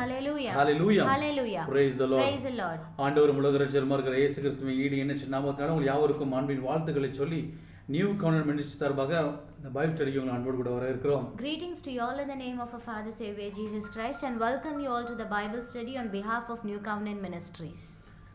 Hallelujah. Hallelujah. Hallelujah. Praise the Lord. Praise the Lord. ஆண்டவர் உலக இரட்சகருமா இருக்கிற இயேசு கிறிஸ்துவின் ஈடு எண்ணற்ற நாமத்தினால உங்கள் யாவருக்கும் அன்பின் வாழ்த்துக்களை சொல்லி நியூ கவர்னமெண்ட் மினிஸ்ட்ரி சார்பாக இந்த பைபிள் ஸ்டடிக்கு உங்களை அன்போடு கூட வர இருக்கிறோம். Greetings to you all in the name of our Father Savior Jesus Christ and welcome you all to the Bible study on behalf of New Covenant Ministries.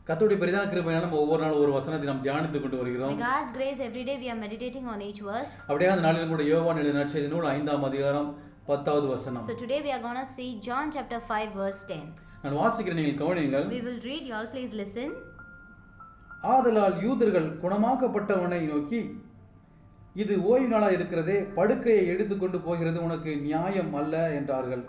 கர்த்தருடைய பெரிதான கிருபையால் நம்ம ஒவ்வொரு நாளும் ஒரு வசனத்தை நாம் தியானித்துக் கொண்டு வருகிறோம். By God's grace every day we are meditating on each verse. அப்படியே அந்த நாளிலும் கூட யோவான் எழுதின நற்செய்தி நூல் 5ஆம் அதிகாரம் 10வது வசனம். So today we are going to see John chapter 5 verse 10. நான் வாசிக்கிறேன், நீங்கள் கவனியுங்கள். We will read, you all please listen. ஆதலால் யூதர்கள் குணமாக்கப்பட்டவனை நோக்கி, இது ஓய்வு நாளாக இருக்கிறதே, படுக்கையை எடுத்துக்கொண்டு போகிறது உனக்கு நியாயம் அல்ல என்றார்கள்.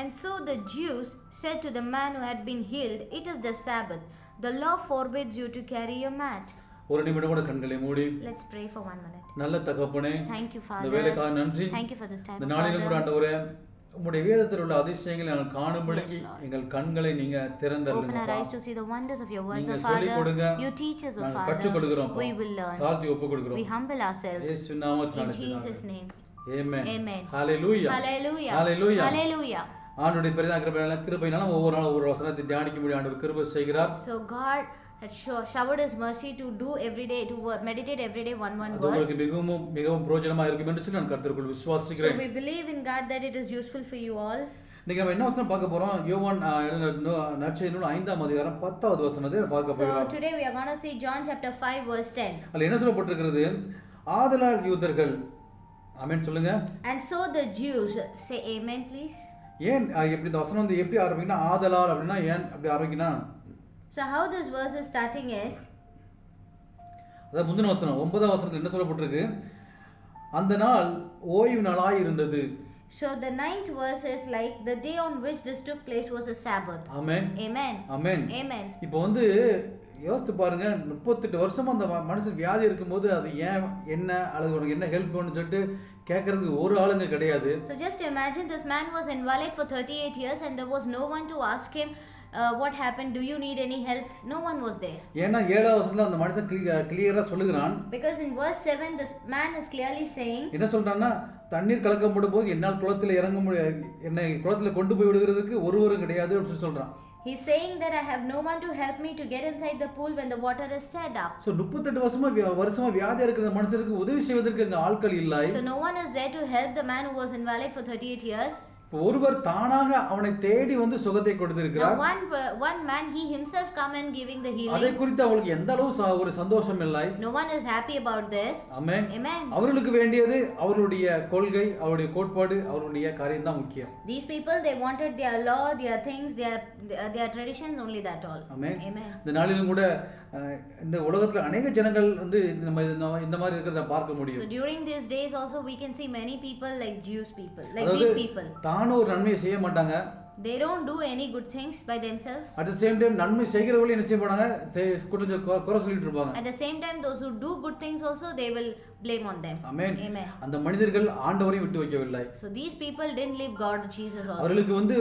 And so the Jews said to the man who had been healed, it is the Sabbath. The law forbids you to carry your mat. ஒரு நிமிடம் கூட கண்களை மூடி. Let's pray for 1 minute. நல்ல தகப்பனே, Thank you Father. இந்த வேளைக்காக நன்றி. Thank you for this time. இந்த நாளிலும் கூட ஆண்டவரே, உம்முடைய வேதத்தில் உள்ள அதிசயங்களை நாங்கள் காணும்படிக்கு எங்கள் கண்களை நீங்க திறந்தருளுங்க. Open our eyes to see the wonders of your words, நீங்க O Father. சொல்லிக் கொடுங்க. You teach us, O நாங்கள் Father. கற்றுக்கொள்கிறோம். We will learn. தாழ்த்தி ஒப்புக்கொடுக்கிறோம். We humble ourselves. இயேசு நாமத்தில் In Jesus' name. Amen. Amen. Hallelujah. Hallelujah. Hallelujah. Hallelujah. ஆண்டவருடைய பெரிதான கிருபையினால ஒவ்வொரு நாளும் ஒவ்வொரு வசனத்தை தியானிக்க முடியும் ஆண்டவர் கிருபை செய்கிறார். So God had showered his mercy to do every day, to meditate every day one verse. உங்களுக்கு மிகவும் மிகவும் பிரயோஜனமா இருக்கும் என்று சொல்லி நான் கர்த்தருக்குள் விசுவாசிக்கிறேன். So we believe in God that it is useful for you all. இன்னைக்கு நம்ம என்ன வசனம் பார்க்க போறோம்? யோவான் நற்செய்தி நூல் 5ஆம் அதிகாரம் 10வது வசனத்தை பார்க்க போறோம். So today we are going to see John chapter 5 verse 10. அதுல என்ன சொல்லப்பட்டிருக்கிறது? ஆதலால் யூதர்கள், ஆமென் சொல்லுங்க. And so the Jews, say amen please. ஏன் எப்படி இந்த வசனம் வந்து எப்படி ஆரம்பிக்குன்னா, ஆதலால் அப்படின்னா ஏன் அப்படி ஆரம்பிக்குன்னா, So how this verse is starting is, அதாவது முந்தின வசனம் 9ஆம் வசனத்துல என்ன சொல்லப்பட்டிருக்கு? அந்த நாள் ஓய்வு நாளாய் இருந்தது. so the 9th verse is like the day on which this took place was a Sabbath. Amen. Amen. Amen. Amen. இப்போ வந்து யோசித்து பாருங்க, 38 வருஷமா அந்த மனுஷன் வியாதி இருக்கும்போது அது ஏன் என்ன அல்லது உனக்கு என்ன ஹெல்ப் வேணும்னு சொல்லிட்டு கேட்கறதுக்கு ஒரு ஆளுங்க கிடையாது. So just imagine this man was invalid for 38 years and there was no one to ask him what happened, do you need any help? No one was there. ஏன்னா 7ஆம் வசனத்துல அந்த மனுஷன் கிளியரா சொல்லுகிறான். Because in verse 7 this man is clearly saying, என்ன சொல்றான்னா, தண்ணீர் கலக்கப்படும் போது என்னால் குளத்துல இறங்க முடியாது, என்னை குளத்துல கொண்டு போய் விடுகிறதுக்கு ஒருவரும் கிடையாது அப்படின்னு சொல்றான். he's saying that I have no one to help me to get inside the pool when the water is stirred up. So 38 வருஷமா வியாதியா இருக்கிற மனுஷருக்கு உதவி செய்வதற்கு அங்க ஆட்கள் இல்லை. So no one is there to help the man who was invalid for 38 years. ஒருவர் தானாக அவனை தேடி வந்து சுகத்தை கொடுத்திருக்கிறார். One man, he himself come and giving the healing. அதை குறித்து அவங்களுக்கு எந்த அளவு ஒரு சந்தோஷம் இல்லை. No one is happy about this. Amen. Amen. அவர்களுக்கு வேண்டியது அவருடைய கொள்கை, அவருடைய கோட்பாடு, அவருடைய காரியம் தான் முக்கியம். These people, they wanted their law, their things, their traditions, only that all. Amen. Amen. இந்த நாளிலும் கூட இந்த உலகத்துல अनेक ஜனங்கள் வந்து இந்த மாதிரி இருக்கிறத பார்க்க முடியும். So during these days also we can see many people like Jews people, like these people. தான ஒரு நன்மை செய்ய மாட்டாங்க. They don't do any good things by themselves. At the same time நன்மை செய்கிறவங்க என்ன செய்ய போறாங்க? குறை சொல்லிட்டு இருப்பாங்க. At the same time those who do good things also they will blame on them. Amen. Amen. அந்த மனிதர்கள் ஆண்டவரையும் விட்டு வைக்கவில்லை. So these people didn't leave God, Jesus also. அவங்களுக்கு வந்து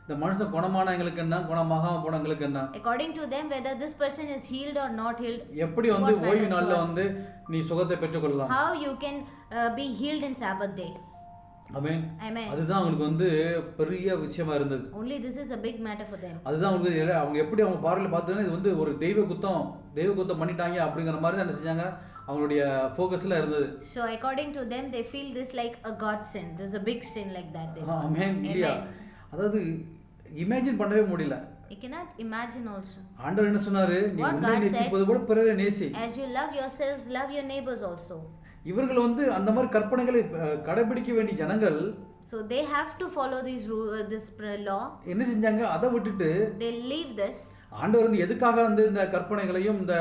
இந்த மனுஷன் குணமானவங்களுக்கு என்ன, குணமாகாம போனவங்களுக்கு என்ன, according to them whether this person is healed or not healed, எப்படி வந்து ஓய்வு நாள்ல வந்து நீ சுகத்தை பெற்றுக்கொள்ளலாம், how you can be healed in Sabbath day. Amen. Amen. அதுதான் அவங்களுக்கு வந்து பெரிய விஷயமா இருந்தது. Only this is a big matter for them. அதுதான் அவங்களுக்கு அவங்க எப்படி அவங்க பார்வையில பார்த்தா இது வந்து ஒரு தெய்வ குத்தம் பண்ணிட்டாங்க அப்படிங்கிற மாதிரி தான் என்ன செஞ்சாங்க, அவங்களுடைய ஃபோக்கஸ்ல இருந்தது. So according to them they feel this like a god sin, this is a big sin like that they. Amen. இல்லையா? அதாவது இமேஜின் பண்ணவே முடியல. You cannot imagine also. ஆண்டவர் என்ன சொன்னாரு? நீ உன்னை நேசிப்பது போல பிறரை நேசி. As you love yourselves, love your neighbors also. இவர்கள் வந்து அந்த மாதிரி கற்பனைகளை கடைபிடிக்க வேண்டிய ஜனங்கள், so they have to follow this law. என்ன செஞ்சாங்க? அதை விட்டுட்டு they leave this. ஆண்டவர் வந்து எதுக்காக வந்து இந்த கற்பனைகளையும் இந்த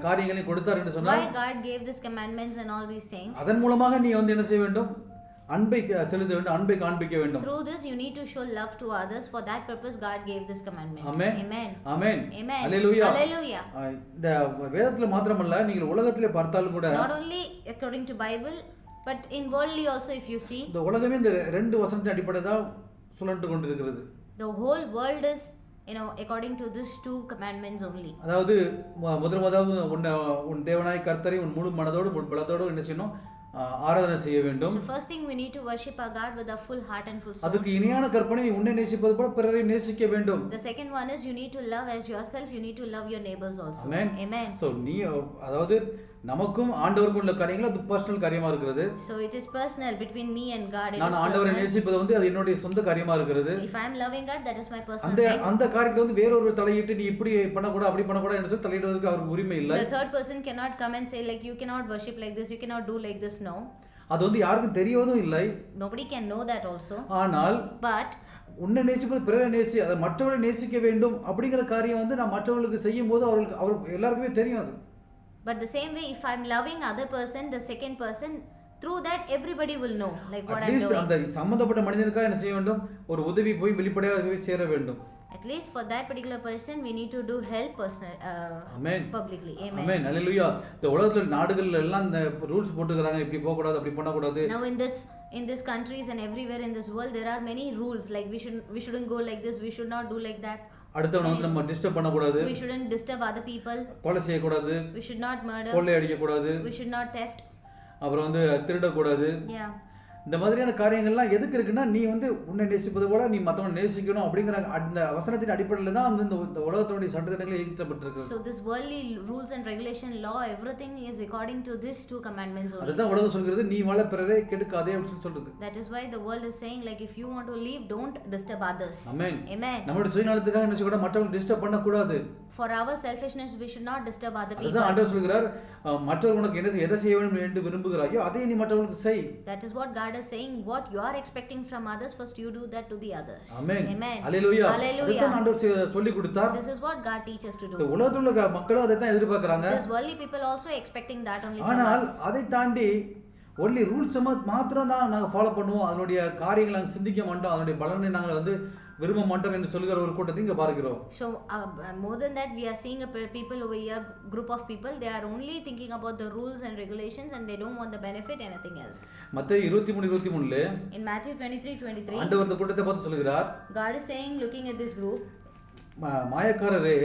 காரியங்களையும் கொடுத்தார் என்று சொன்னார்? why God gave these commandments and all these things? அதன் மூலமாக நீ வந்து என்ன செய்ய வேண்டும்? அன்பை செலுத்த வேண்டும், அன்பை காண்பிக்க வேண்டும். through this you need to show love to others. For that purpose God gave this commandment. Amen. Amen. Amen. Amen. Hallelujah. Hallelujah. இந்த வேதத்துல மாத்திரமல்ல, நீங்கள் உலகத்திலே பார்த்தாலும் கூட, not only according to Bible but in worldly also if you see, இந்த உலகமே இந்த ரெண்டு வசனத்தின் அடிப்படையில் தான் சுழன்று கொண்டிருக்கிறது. the whole world is according to these two commandments only. அதாவது முதலாவது உன் தேவனாய் கர்த்தரை உன் முழு மனதோடு முழு பலத்தோடு என்ன செய்யணும்? ஆராதனை செய்ய வேண்டும். So first thing we need to worship our God with our full heart and full soul. அதுக்கு இணையான கற்பனை நீ உன்னை நேசிப்பது போல பிறரை நேசிக்க வேண்டும். The second one is you need to love as yourself, you need to love your neighbors also. Amen. Amen. So நீ அதாவது நமக்கும் ஆண்டவருக்கும் உள்ள காரியங்கள் அது பர்சனல் காரியமா இருக்கிறது. So it is personal between me and God. நான் ஆண்டவரை நேசிப்பது வந்து அது என்னுடைய சொந்த காரியமா இருக்கிறது. If I am loving God, that is my personal thing. அந்த காரியத்துல வந்து வேற ஒரு தலையிட்டு நீ இப்படி பண்ண கூட அப்படி பண்ண கூட என்று சொல்லி தலையிடுவதற்கு அவருக்கு உரிமை இல்லை. The third person cannot come and say like you cannot worship like this, you cannot do like this. No. அது வந்து யாருக்கும் தெரியவதும் இல்லை. Nobody can know that also. ஆனால் but உன்னை நேசிப்பது பிறரை நேசி, அதை மற்றவர்களை நேசிக்க வேண்டும் அப்படிங்கிற காரியம் வந்து நான் மற்றவர்களுக்கு செய்யும் போது அவருக்கு எல்லாருக்குமே தெரியும் அது. But the same way, if I'm loving other person, the second person, through that everybody will know like what I'm doing. அந்த சம்பந்தப்பட்ட மனிதனுக்காக என்ன செய்ய வேண்டும்? ஒரு உதவி போய் வெளிப்படையாக போய் சேர வேண்டும். At least for that particular person we need to do help personal Amen. publicly. Amen. Amen. Hallelujah. இந்த உலகத்துல நாடுகள்ல எல்லாம் இந்த ரூல்ஸ் போட்டுக்கறாங்க, இப்படி போக கூடாது, அப்படி பண்ண கூடாது. Now in this countries and everywhere in this world there are many rules like we shouldn't go like this, we should not do like that. அடுத்தவனை வந்து நம்ம டிஸ்டர்ப் பண்ண கூடாது. We shouldn't disturb other people. கொலை செய்ய கூடாது. We should not murder. கொள்ளை அடிக்க கூடாது. We should not theft. அப்புறம் வந்து திருட கூடாது. Yeah. இந்த மாதிரியான காரியங்கள்லாம் எதுக்கு இருக்குன்னா நீ வந்து உன்னை நேசிப்பது போல நீ மற்றவனை நேசிக்கணும் அப்படிங்கிற அந்த வசனத்தின் அடிப்படையில் தான் வந்து இந்த உலகத்தினுடைய சட்டத்திட்டங்கள் இயற்றப்பட்டிருக்கு. So this worldly rules and regulation law everything is according to these two commandments only. அதுதான் உலகம் சொல்கிறது நீ வாழ பிறரை கெடுக்காதே அப்படின்னு சொல்றது. That is why the world is saying like if you want to leave don't disturb others. Amen. Amen. நம்மளுடைய சுயநலத்துக்காக என்ன செய்ய கூடாது? மற்றவங்களை டிஸ்டர்ப் பண்ண கூடாது. For our selfishness we should not disturb other people. அதுதான் ஆண்டவர் சொல்கிறார், மற்றவர்கள் உனக்கு என்ன எதை செய்ய வேண்டும் என்று விரும்புகிறாயோ அதை நீ மற்றவர்களுக்கு செய். That is what God is saying. What you are expecting from others, first you do that to the others. Amen. Amen. Hallelujah. Hallelujah. அதுதான் ஆண்டவர் சொல்லி கொடுத்தார். This is what God teaches to do. இந்த உலகத்துல உள்ள மக்களும் அதை தான் எதிர்பார்க்கறாங்க. This worldly people also expecting that only from ஆனால் us. அதை தாண்டி only rules மாத்திரம் தான் நாங்க ஃபாலோ பண்ணுவோம், அதனுடைய காரியங்களை நாங்க சிந்திக்க மாட்டோம், அதனுடைய பலனை நாங்க வந்து விரும்ப மாட்டோம் என்று சொல்கிற ஒரு கூட்டத்தை இங்க பார்க்கிறோம். So more than that we are seeing a people over here, group of people, they are only thinking about the rules and regulations and they don't want the benefit anything else. மத்தேயு 23:23 in Matthew 23:23 ஆண்டவர் இந்த கூட்டத்தை பார்த்து சொல்கிறார், God is saying looking at this group, மாயக்காரரே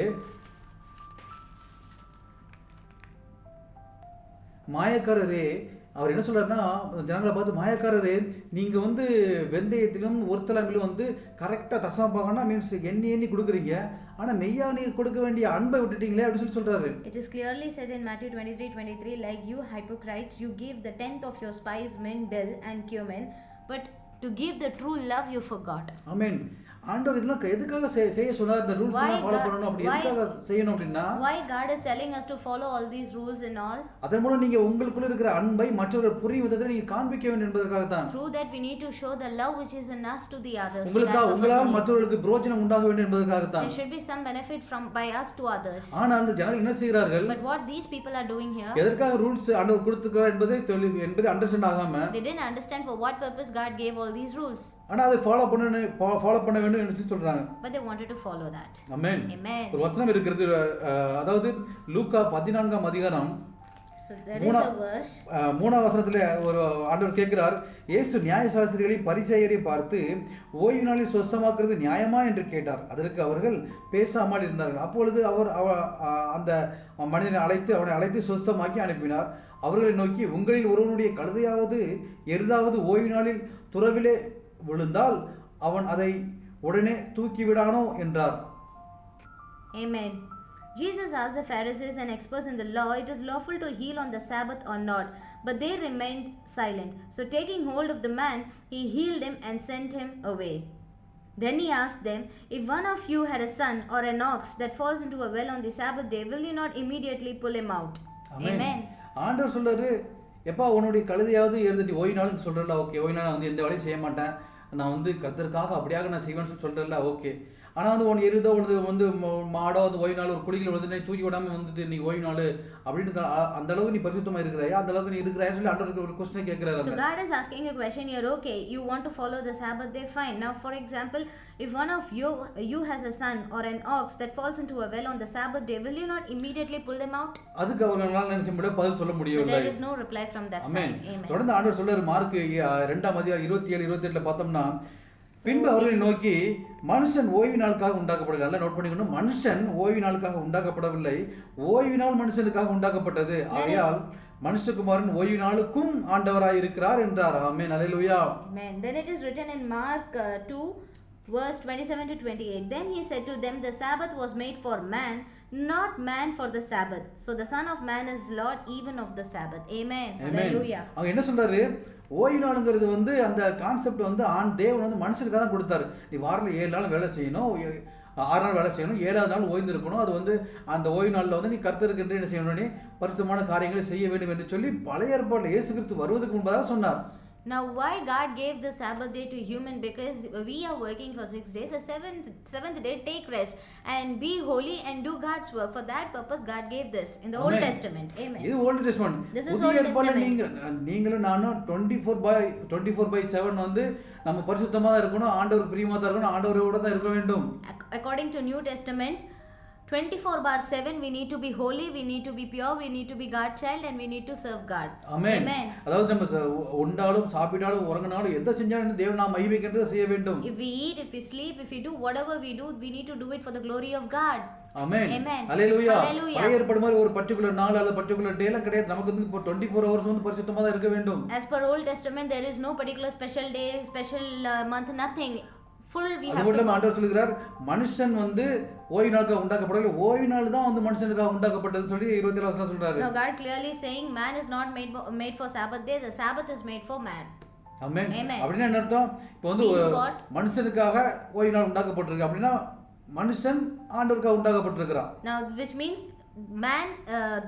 அவர் என்ன சொல்றாருன்னா ஜனங்களை பார்த்து, மாயக்காரரே நீங்க வந்து வெந்தயத்திலும் ஒருத்தலமிலும் வந்து கரெக்டா தசமபாகம்னா மீன்ஸ் எண்ணி கொடுக்குறீங்க, ஆனா மெய்யா நீங்க கொடுக்க வேண்டிய அன்பை விட்டுட்டீங்களே அப்படின்னு சொல்றாரு. It is clearly said in Matthew 23:23 like you hypocrites, you give the tenth of your spice, mint, dill and cumin, but to give the true love you forgot. Amen. ஆண்டவர் இதெல்லாம் எதுக்காக செய்ய சொன்னார்? இந்த ரூல்ஸ் எல்லாம் ஃபாலோ பண்ணனும், அப்படி எதுக்காக செய்யணும் அப்படினா why God is telling us to follow all these rules and all? அதன் மூலம் நீங்க உங்களுக்குள்ள இருக்கிற அன்பை மற்றவர்கள் புரியும் விதத்தில் நீங்க காண்பிக்க வேண்டும் என்பதற்காக தான். Through that we need to show the love which is in us to the others. உங்களால் மற்றவர்களுக்கு பிரயோஜனம் உண்டாக வேண்டும் என்பதற்காக தான். There should be some benefit from by us to others. ஆனா அந்த ஜனங்கள் என்ன செய்கிறார்கள்? But what these people are doing here, எதற்காக ரூல்ஸ் ஆண்டவர் கொடுத்திருக்கிறார் என்பதை அண்டர்ஸ்டாண்ட் ஆகாம, they didn't understand for what purpose God gave all these rules. ஆனா அதை ஃபாலோ பண்ண வேண்டும் என்று சொல்றாங்க. But they wanted to follow that. Amen. Amen. ஒரு வசனம் இருக்கிறது, அதாவது லூக்கா 14ஆம் அதிகாரம் So there is a verse. 3ஆம் வசனத்துல ஒரு ஆண்டவர் கேட்கிறார், இயேசு நியாயசாஸ்திரிகளையும் பரிசேயரையும் பார்த்து ஓய்வு நாளில் சுத்தமாக்குறது நியாயமா என்று கேட்டார். அதற்கு அவர்கள் பேசாமல் இருந்தார்கள். அப்பொழுது அவர் அந்த மனிதனை அவனை அழைத்து சுத்தமாக்கி அனுப்பினார். அவர்களை நோக்கி, உங்களில் ஒருவனுடைய கழுதையாவது எருதாவது ஓய்வு நாளில் துறவிலே விழுந்தால் அவன் அதை உடனே தூக்கிவிடானோ என்றார். Amen. Jesus asked the Pharisees and experts in the law, it is lawful to heal on the Sabbath or not? But they remained silent. So taking hold of the man, he healed him and sent him away. Then he asked them, if one of you had a son or an ox that falls into a well on the Sabbath day, will you not immediately pull him out? Amen. ஆண்டவர் சொல்றாரு, எப்பா உன்னுடைய கழுதையாவது ஏறுதட்டி ஓய்வு நாள்னு சொல்றல, okay ஓய்வு நாள் வந்து எந்த வேலையும் செய்ய மாட்டேன், நான் வந்து கர்த்தருக்காக அப்படியாக நான் செய்வேன்னு சொல்றேன்ல, ஓகே. ஆனால் வந்து உன் எருதோ வந்து மாடோ வந்து ஓய்வு நாள் ஒரு குழியில் வந்து தூக்கி விடாமல் வந்துட்டு நீ ஓய்வு நாள் அப்படின்னு அந்த அளவுக்கு நீ பரிசுத்தமாக இருக்கிறாயா, அந்த அளவுக்கு நீ இருக்கிறாயா சொல்லி ஆண்டவருக்கு ஒரு கொஸ்டினை கேட்கிறாரு. So God is asking a question here. Okay, you want to follow the Sabbath day, fine. Now for example, if one of you has a son or an ox that falls into a well on the Sabbath day, will you not immediately pull them out? அதுக்கு அவங்களால நினைச்ச முடியாது, பதில் சொல்ல முடியவில்லை. There is no reply from that side. Amen. தொடர்ந்து ஆண்டவர் சொல்றாரு, மார்க் 2ஆம் அதிகாரம் 27-28 பார்த்தோம்னா, பின்பு அவர்களை நோக்கி, மனுஷன் ஓய்வு நாளுக்காக உண்டாக்கப்படவில்லை. நல்லா நோட் பண்ணிக்கணும், மனுஷன் ஓய்வு நாளுக்காக உண்டாக்கப்படவில்லை, ஓய்வு நாள் மனுஷனுக்காக உண்டாக்கப்பட்டது. ஆகையால் மனுஷகுமாரன் ஓய்வு நாளுக்கும் ஆண்டவராய் இருக்கிறார் என்றார். ஆமென். அல்லேலூயா. Amen. Then it is written in Mark 2 verse 27 to 28. Then he said to them, the Sabbath was made for man, not man for the Sabbath. So the Son of Man is Lord even of the Sabbath. Amen. Hallelujah. அவங்க என்ன சொல்றாரு, ஓய்வு நாளுங்கிறது வந்து அந்த concept வந்து தேவன் வந்து மனுஷனுக்காக தான் கொடுத்தாரு. நீ வாரத்தில் 7 நாள் வேலை செய்யணும், 6 நாள் வேலை செய்யணும், 7ஆவது நாள் ஓய்ந்து இருக்கணும். அது வந்து அந்த ஓய்வு நாளில் வந்து நீ கர்த்தருக்கு என்று என்ன செய்யணும், பரிசுத்தமான காரியங்களை செய்ய வேண்டும் என்று சொல்லி பழைய ஏற்பாட்டில் இயேசு கிறிஸ்து வருவதற்கு முன்பதாக சொன்னார். Now why God gave the Sabbath day to human? Because we are working for 6 days. The seventh day take rest and be holy and do God's work. For that purpose God gave this in the Old Testament. Amen. இது volt testament. புதிய ஏற்பாட்டில் நீங்களும் நானும் 24/7 வந்து நம்ம பரிசுத்தமா தான் இருக்கணும், ஆண்டவருக்கு பிரியமா தான் இருக்கணும், ஆண்டவரோட தான் இருக்க வேண்டும். According to New Testament, 24/7 we need to be holy, we need to be pure, we need to be God's child and we need to serve God. Amen. அதாவது நம்ம உண்டாலும் சாப்பிட்டாலும் உறங்கினாலும் எதை செஞ்சாலும் தேவன் நாம் மகிமைக்கென்று செய்ய வேண்டும். If we eat, if we sleep, if we do whatever we do, we need to do it for the glory of God. Amen. Amen. Hallelujah. பழைய ஏற்பாடு மாதிரி ஒரு பர்టిక్యులர் நாள் அல்லது பர்టిక్యులர் டேல கிடையாது. நமக்கு வந்து இப்போ 24 hours வந்து பரிசுத்தமா தான் இருக்க வேண்டும். As per Old Testament there is no particular special day, special month, nothing. Full we have to. ஆண்டவர் சொல்கிறார், மனுஷன் வந்து ஓய்வு நாளுக்காக உண்டாக்கப்படவில்லை, ஓய்வு நாள் தான் வந்து மனுஷனுக்காக உண்டாக்கப்பட்டது சொல்லி 27 வசனம் சொல்றாரு. Now God clearly saying man is not made for Sabbath days, the Sabbath is made for man. Amen. அப்படினா என்ன அர்த்தம்? இப்போ வந்து மனுஷனுக்காக ஓய்வு நாள் உண்டாக்கப்பட்டிருக்கு. அப்படினா மனுஷன் ஆண்டவருக்காக உண்டாக்கப்பட்டிருக்கிறான். Now which means man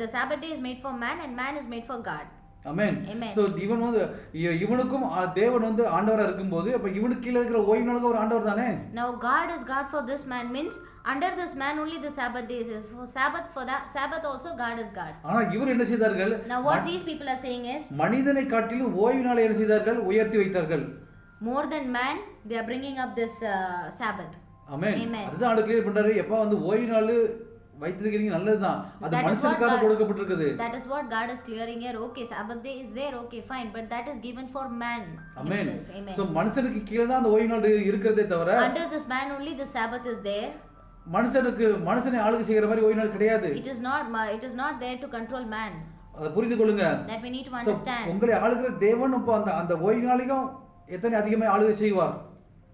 the Sabbath day is made for man and man is made for God. Amen. So இவன் வந்து இவனுக்கும் தேவன் வந்து ஆண்டவரா இருக்கும்போது அப்ப இவனுக்கு கீழ இருக்கிற ஓய்வு நாளுக்கு ஒரு ஆண்டவர் தானே. Now God is God for this man means under this man only the Sabbath days is for Sabbath, for that Sabbath also God is God. ஆனா இவர் என்ன செய்தார்கள்? Now what these people are saying is மனிதனை காட்டிலும் ஓய்வு நாளை என்ன செய்தார்கள்? உயர்த்தி வைத்தார்கள். More than man they are bringing up this Sabbath. Amen. அதுதான் ஆண்டவர் கிளியர் பண்றாரு. எப்ப வந்து ஓய்வு நாள் வைத்திருக்கீங்க நல்லதுதான், அது மனுஷனுக்காக கொடுக்கப்பட்டிருக்குது. That is what God is clearing here. Okay, Sabbath day is there, okay fine, but that is given for man. Amen. So மனுஷனுக்கு கீழ தான் அந்த ஓய்வு நாள் இருக்குதே தவிர under this man only the Sabbath is there. மனுஷனை ஆளுகை செய்யற மாதிரி ஓய்வு நாள் கிடையாது. It is not there to control man. அத புரிந்து கொள்ளுங்க. That we need to understand. உங்களை ஆளுகிற தேவன் அப்ப அந்த ஓய்வு நாளையும் எத்தனை அதிகமாக ஆளுகை செய்வார்.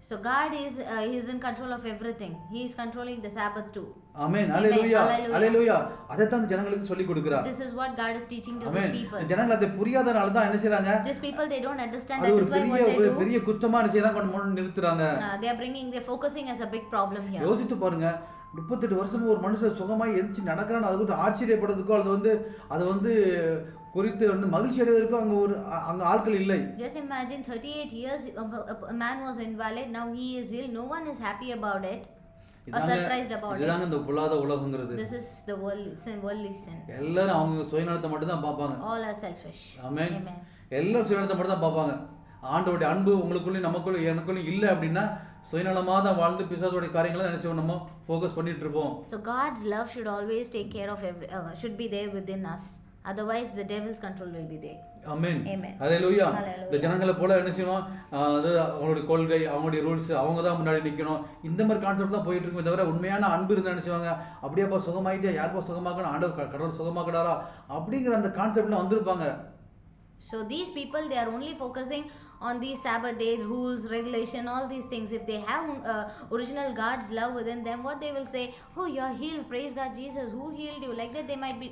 So God is he is in control of everything. He is controlling the Sabbath too. Amen. Hallelujah. Hallelujah. அத தான் ஜனங்களுக்கு சொல்லி கொடுக்கிறார். This is what God is teaching to these people. ஜனங்கள் அதை புரியாதனால தான் என்ன செய்றாங்க? These people they don't understand, that is why what they do. பெரிய குற்றமா செய்றாங்க, கொண்டு நிறுத்துறாங்க. They are focusing as a big problem here. யோசித்து பாருங்க, 38 வருஷமா ஒரு மனுஷன் சுகமாய் எந்திச்சு நடக்கறான், அது வந்து ஆச்சரியப்படுறதுக்கோ அது வந்து குறித்து வந்து மகிழ்ச்சி அடைவதற்கு அங்க ஆட்கள் இல்லை. Just imagine 38 years a man was invalid, now he is ill, no one is happy about it or surprised about it. இதுதாங்க இந்த பொல்லாத உலகங்கிறது. This is the worldly sin. எல்லாரும் அவங்க சுயநலத்தை மட்டும் தான் பாப்பாங்க. All are selfish. Amen. எல்லாரும் சுயநலத்தை மட்டும் தான் பாப்பாங்க. ஆண்டவருடைய அன்பு உங்களுக்குள்ள நமக்குள்ள எனக்குள்ள இல்ல அப்படினா சுயநலமா தான் வாழ்ந்து பிசாசோட காரியங்களை நினைச்சு நம்ம ஃபோக்கஸ் பண்ணிட்டு இருப்போம். So God's love should always take care of should be there within us. Otherwise the devil's control will be there. Amen. Amen. Hallelujah. இந்த ஜனங்களை போல என்ன செய்யணும், அது அவங்களுடைய கொள்கை, அவங்களுடைய ரூல்ஸ், அவங்க தான் முன்னாடி நிக்கணும், இந்த மாதிரி கான்செப்ட் தான் போயிட்டு இருக்குமே தவிர உண்மையான அன்பு இருந்தா என்ன செய்வாங்க, அப்படியேப்பா சுகமாயிட்டே யாருப்பா சுகமாக்கணும், ஆண்டவர் கடவுள் சுகமாக்கடாரா அப்படிங்கிற அந்த கான்செப்ட்ல வந்திருப்பாங்க. So these people they are only focusing on these Sabbath day rules, regulation, all these things. If they have original God's love within them, what they will say, oh you are healed, praise God, Jesus who healed you, like that they might be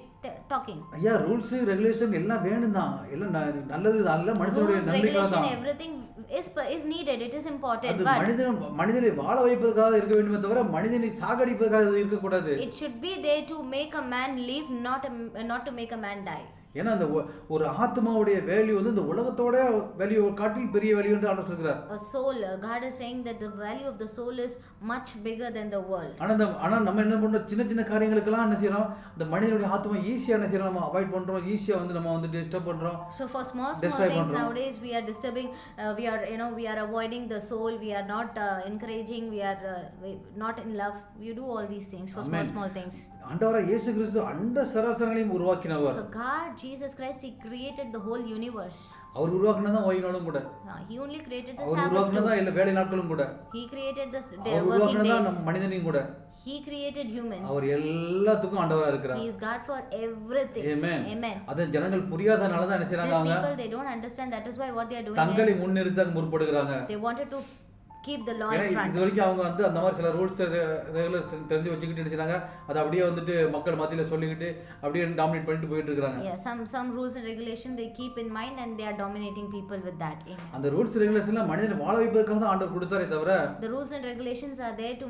talking. ஐயா rules regulation எல்லாம் வேணும்தான், எல்லாம் நல்லது அல்ல, மனுஷனுடைய நன்மைக்காக தான். Everything is needed, it is important, but மனிதனை வாழ வைப்பதற்காக இருக்க வேண்டுமே தவிர மனிதனை சாகடிப்பதற்காக இருக்க கூடாது. It should be there to make a man live, not to make a man die. ஏன்னா அந்த ஒரு ஆத்மாவுடைய வேல்யூ வந்து இந்த உலகத்தோட வேல்யூ காட்டில் பெரிய வேல்யூ என்று ஆண்டவர் சொல்றார். A soul, God is saying that the value of the soul is much bigger than the world. ஆனா நம்ம என்ன பண்றோம், சின்ன சின்ன என்ன செய்றோம், இந்த மனிதனுடைய ஆத்மா ஈஸியா என்ன செய்றோம், நம்ம அவாய்ட் பண்றோம், ஈஸியா வந்து நம்ம வந்து டிஸ்டர்ப் பண்றோம். So for small things nowadays we are disturbing, we are avoiding the soul, we are not encouraging, we are not in love, we do all these things for small things. ஆண்டவராகிய இயேசு கிறிஸ்து அண்ட சராசரங்களையும் உருவாக்கினவர். So God Jesus Christ, He created the whole universe. அவர் உருவாக்குனதான் ஓய்வு நாளும் கூட. He only created the our Sabbath உருவாக்குனதான் too. இல்ல வேலை நாட்களும் கூட. He created the our working உருவாக்குனதான் days. நம்ம மனிதனையும் கூட. He created humans. அவர் எல்லாத்துக்கும் ஆண்டவரா இருக்கிறார். He is God for everything. Amen. Amen. அது ஜனங்கள் புரியாதனால தான் என்ன These செய்றாங்க அவங்க people, they don't understand. That is why what they are doing தங்களை is முன்னிறுத்த முற்படுகிறாங்க. they wanted to keep the law ஏன்னா in front. இது வரைக்கும் அவங்க வந்து அந்த மாதிரி சில ரூல்ஸ் ரெகுலர் தெரிஞ்சு வச்சுக்கிட்டு நினைச்சாங்க அதை அப்படியே வந்துட்டு மக்கள் மத்தியில சொல்லிக்கிட்டு அப்படியே டாமினேட் பண்ணிட்டு போயிட்டு இருக்காங்க. Yeah, some rules and regulation they keep in mind and they are dominating people with that. Amen. அந்த ரூல்ஸ் ரெகுலேஷன் எல்லாம் மனிதனை வாழ வைப்பதற்காக தான் ஆண்டவர் கொடுத்தாரே தவிர The rules and regulations are there to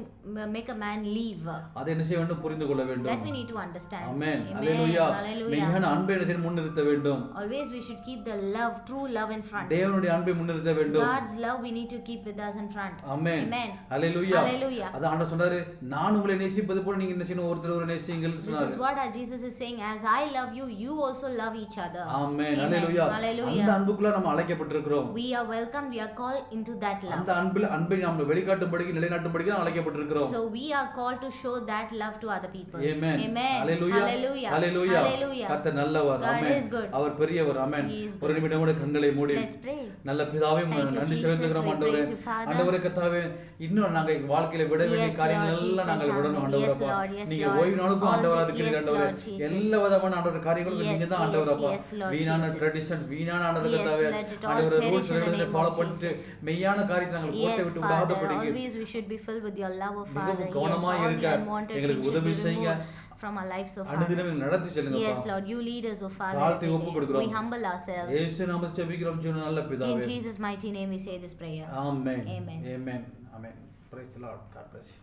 make a man live. அதை என்ன செய்ய வேண்டும் புரிந்து கொள்ள வேண்டும். That we need to understand. Amen. Amen. Hallelujah. Hallelujah. மெய்யான அன்பை என்ன செய்ய முன்னிறுத்த வேண்டும். Always we should keep the love, true love in front. தேவனுடைய அன்பை முன்னிறுத்த வேண்டும். God's love we need to keep with us in front. Amen. Amen. Hallelujah. Hallelujah. அத ஆண்டவர் சொன்னாரு நான் உங்களை நேசிப்பது போல நீங்க என்ன செய்யணும் ஒருத்தர் ஒரு நேசிங்கள்னு This சொன்னாரு. is what our Jesus is saying, as I love you, you also love each other. Amen. Amen. Hallelujah. Hallelujah. அந்த அன்புக்குள்ள நம்ம அழைக்கப்பட்டிருக்கிறோம். We are welcome, we are called into that love. அந்த அன்பை நாம் வெளிக்காட்டும்படிக்கு நிலைநாட்டும்படிக்கு நாம் அழைக்கப்பட்டிருக்கிறோம். So we are called to show that love to other people. Amen. Amen. Hallelujah. Hallelujah. Hallelujah. Hallelujah. கர்த்தர் நல்லவர். God amen. is good. அவர் பெரியவர். ஆமென். He is good. ஒரு நிமிடம் கூட கண்களை மூடி Let's pray. நல்ல பிதாவே Thank you, நன்றி Jesus. செலுத்துகிறோம் We ஆண்டவரே. praise you, Father. ஆண்டவரே கர்த்தாவே இன்னும் நாங்க வாழ்க்கையில விட வேண்டிய Yes, காரியங்கள் Lord எல்லாம் நாங்கள் Jesus. விடணும் Amen. Yes, ஆண்டவரப்பா. Lord. Yes, நீங்க Lord. ஓய்வு நாளுக்கும் All ஆண்டவரா the- இருக்கிறீங்க yes, ஆண்டவரே. Lord Jesus. எல்லா விதமான ஆண்டவர் காரியங்களும் Yes, நீங்க தான் yes, ஆண்டவரப்பா. yes, Lord வீணான Jesus. ட்ரெடிஷன்ஸ் வீணான ஆண்டவர் Yes, கர்த்தாவே let it all ஆண்டவரே perish rules in the regulation name follow of பண்ணிட்டு Jesus. மெய்யான காரியத்தை நாங்கள் கோட்டை Yes, விட்டு Father, விடாதபடிக்கு always we should be filled with your love, Father. மிகவும் Yes, கவனமா all the இருக்க unwanted எங்களுக்கு things should உதவி be செய்யுங்க. removed from our lives, so Father. அனுதினம் நடத்தி செல்லுங்கப்பா. Yes, Lord, you lead us, oh Father. தாழ்த்தி every ஒப்பு day. கொடுக்கிறோம். We humble ourselves. இயேசு நாமத்தில் ஜெபிக்கிறோம் ஜீவனுள்ள நல்ல In பிதாவே. Jesus' mighty name we say this prayer. Amen. Amen. Amen. Amen. Praise the Lord. God bless you.